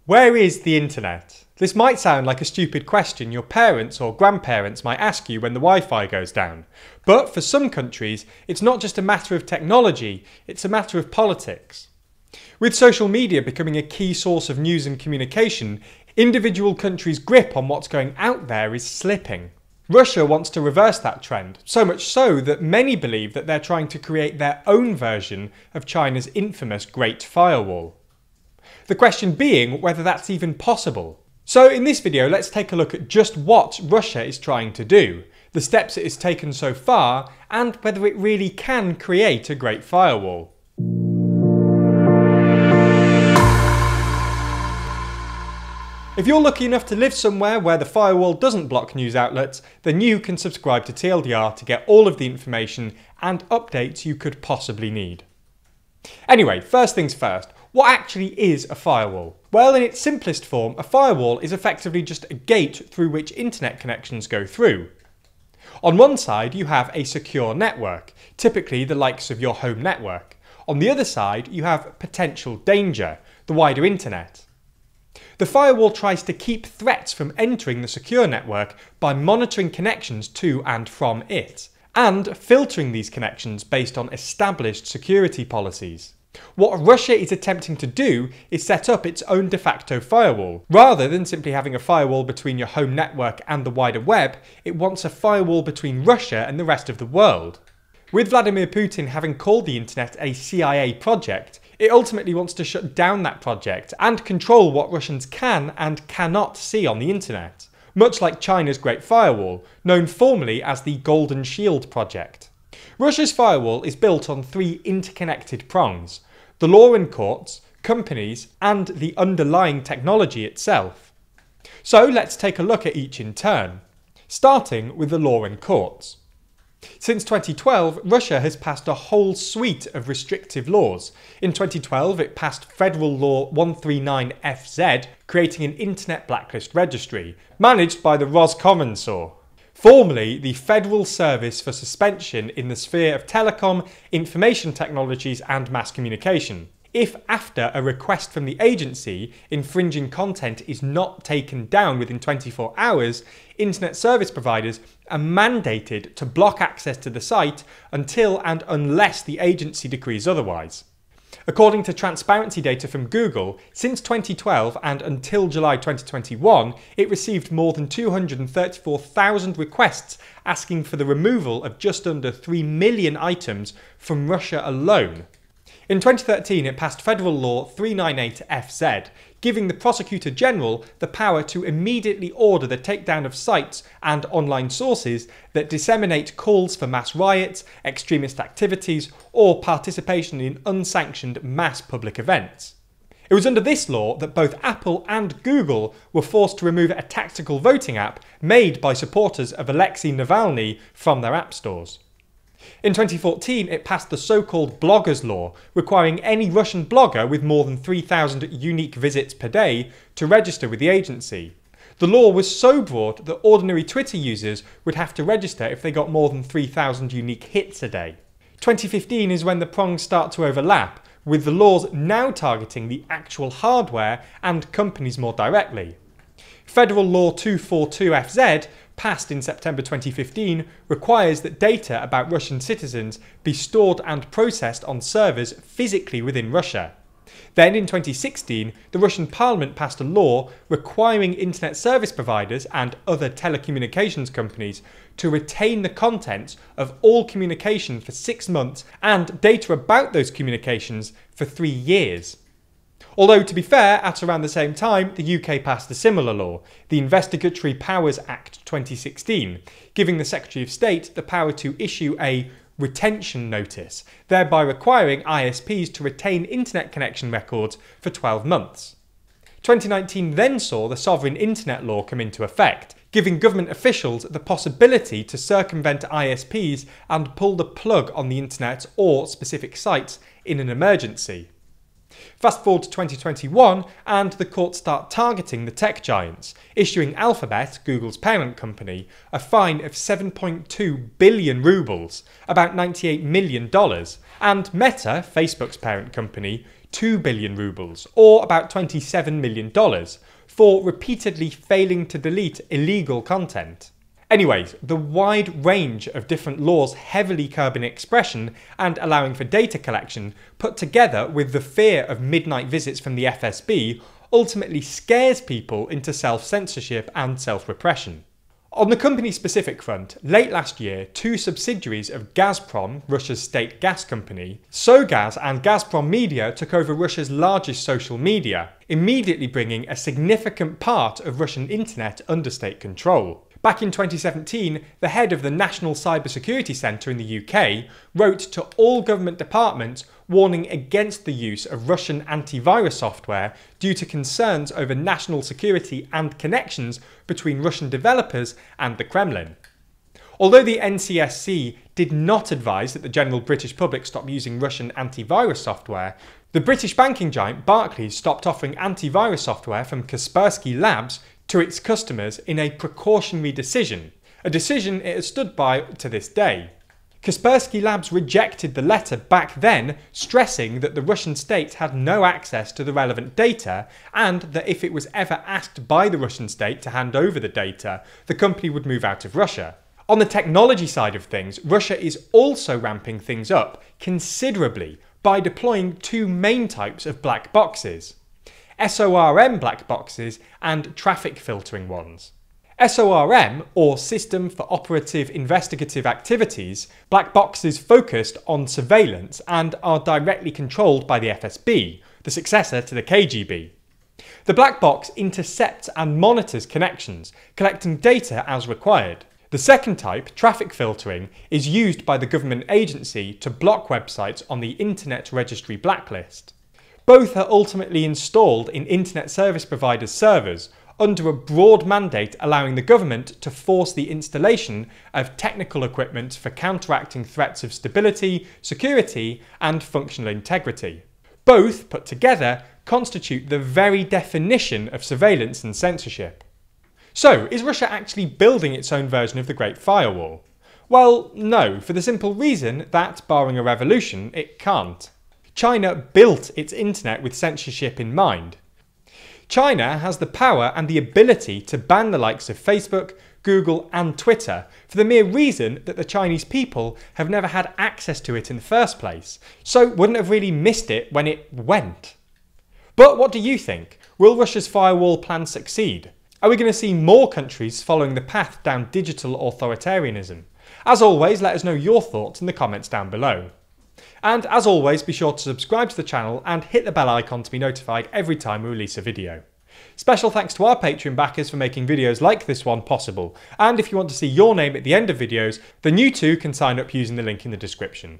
Where is the internet? This might sound like a stupid question your parents or grandparents might ask you when the Wi-Fi goes down. But for some countries, it's not just a matter of technology, it's a matter of politics. With social media becoming a key source of news and communication, individual countries' grip on what's going out there is slipping. Russia wants to reverse that trend, so much so that many believe that they're trying to create their own version of China's infamous Great Firewall. The question being whether that's even possible. So in this video, let's take a look at just what Russia is trying to do, the steps it has taken so far, and whether it really can create a Great Firewall. If you're lucky enough to live somewhere where the firewall doesn't block news outlets, then you can subscribe to TLDR to get all of the information and updates you could possibly need. Anyway, first things first. What actually is a firewall? Well, in its simplest form, a firewall is effectively just a gate through which internet connections go through. On one side, you have a secure network, typically the likes of your home network. On the other side, you have potential danger, the wider internet. The firewall tries to keep threats from entering the secure network by monitoring connections to and from it, and filtering these connections based on established security policies. What Russia is attempting to do is set up its own de facto firewall. Rather than simply having a firewall between your home network and the wider web, it wants a firewall between Russia and the rest of the world. With Vladimir Putin having called the internet a CIA project, it ultimately wants to shut down that project and control what Russians can and cannot see on the internet, much like China's Great Firewall, known formally as the Golden Shield project. Russia's firewall is built on three interconnected prongs: the law and courts, companies, and the underlying technology itself. So let's take a look at each in turn, starting with the law and courts. Since 2012, Russia has passed a whole suite of restrictive laws. In 2012, it passed Federal Law 139FZ, creating an Internet Blacklist Registry, managed by the Roskomnadzor, formerly the Federal Service for Suspension in the sphere of telecom, information technologies and mass communication. If after a request from the agency, infringing content is not taken down within 24 hours, internet service providers are mandated to block access to the site until and unless the agency decrees otherwise. According to transparency data from Google, since 2012 and until July 2021, it received more than 234,000 requests asking for the removal of just under 3 million items from Russia alone. In 2013, it passed Federal Law 398FZ, giving the Prosecutor General the power to immediately order the takedown of sites and online sources that disseminate calls for mass riots, extremist activities, or participation in unsanctioned mass public events. It was under this law that both Apple and Google were forced to remove a tactical voting app made by supporters of Alexei Navalny from their app stores. In 2014, it passed the so-called Bloggers Law, requiring any Russian blogger with more than 3,000 unique visits per day to register with the agency. The law was so broad that ordinary Twitter users would have to register if they got more than 3,000 unique hits a day. 2015 is when the prongs start to overlap, with the laws now targeting the actual hardware and companies more directly. Federal Law 242FZ, passed in September 2015, requires that data about Russian citizens be stored and processed on servers physically within Russia. Then in 2016, the Russian parliament passed a law requiring internet service providers and other telecommunications companies to retain the contents of all communication for 6 months and data about those communications for 3 years. Although, to be fair, at around the same time, the UK passed a similar law, the Investigatory Powers Act 2016, giving the Secretary of State the power to issue a retention notice, thereby requiring ISPs to retain internet connection records for 12 months. 2019 then saw the Sovereign Internet Law come into effect, giving government officials the possibility to circumvent ISPs and pull the plug on the internet or specific sites in an emergency. Fast forward to 2021 and the courts start targeting the tech giants, issuing Alphabet, Google's parent company, a fine of 7.2 billion rubles, about $98 million, and Meta, Facebook's parent company, 2 billion rubles, or about $27 million, for repeatedly failing to delete illegal content. Anyways, the wide range of different laws heavily curbing expression and allowing for data collection, put together with the fear of midnight visits from the FSB, ultimately scares people into self-censorship and self-repression. On the company-specific front, late last year, two subsidiaries of Gazprom, Russia's state gas company, Sogaz and Gazprom Media took over Russia's largest social media, immediately bringing a significant part of Russian internet under state control. Back in 2017, the head of the National Cybersecurity Centre in the UK wrote to all government departments warning against the use of Russian antivirus software due to concerns over national security and connections between Russian developers and the Kremlin. Although the NCSC did not advise that the general British public stop using Russian antivirus software, the British banking giant Barclays stopped offering antivirus software from Kaspersky Labs to its customers in a precautionary decision, a decision it has stood by to this day. Kaspersky Labs rejected the letter back then, stressing that the Russian state had no access to the relevant data and that if it was ever asked by the Russian state to hand over the data, the company would move out of Russia. On the technology side of things, Russia is also ramping things up considerably by deploying two main types of black boxes: SORM black boxes and traffic filtering ones. SORM, or System for Operative Investigative Activities, black boxes focused on surveillance and are directly controlled by the FSB, the successor to the KGB. The black box intercepts and monitors connections, collecting data as required. The second type, traffic filtering, is used by the government agency to block websites on the Internet Registry blacklist. Both are ultimately installed in internet service providers' servers under a broad mandate allowing the government to force the installation of technical equipment for counteracting threats of stability, security, and functional integrity. Both, put together, constitute the very definition of surveillance and censorship. So, is Russia actually building its own version of the Great Firewall? Well, no, for the simple reason that, barring a revolution, it can't. China built its internet with censorship in mind. China has the power and the ability to ban the likes of Facebook, Google and Twitter for the mere reason that the Chinese people have never had access to it in the first place, so wouldn't have really missed it when it went. But what do you think? Will Russia's firewall plan succeed? Are we going to see more countries following the path down digital authoritarianism? As always, let us know your thoughts in the comments down below. And as always, be sure to subscribe to the channel and hit the bell icon to be notified every time we release a video. Special thanks to our Patreon backers for making videos like this one possible, and if you want to see your name at the end of videos, then you too can sign up using the link in the description.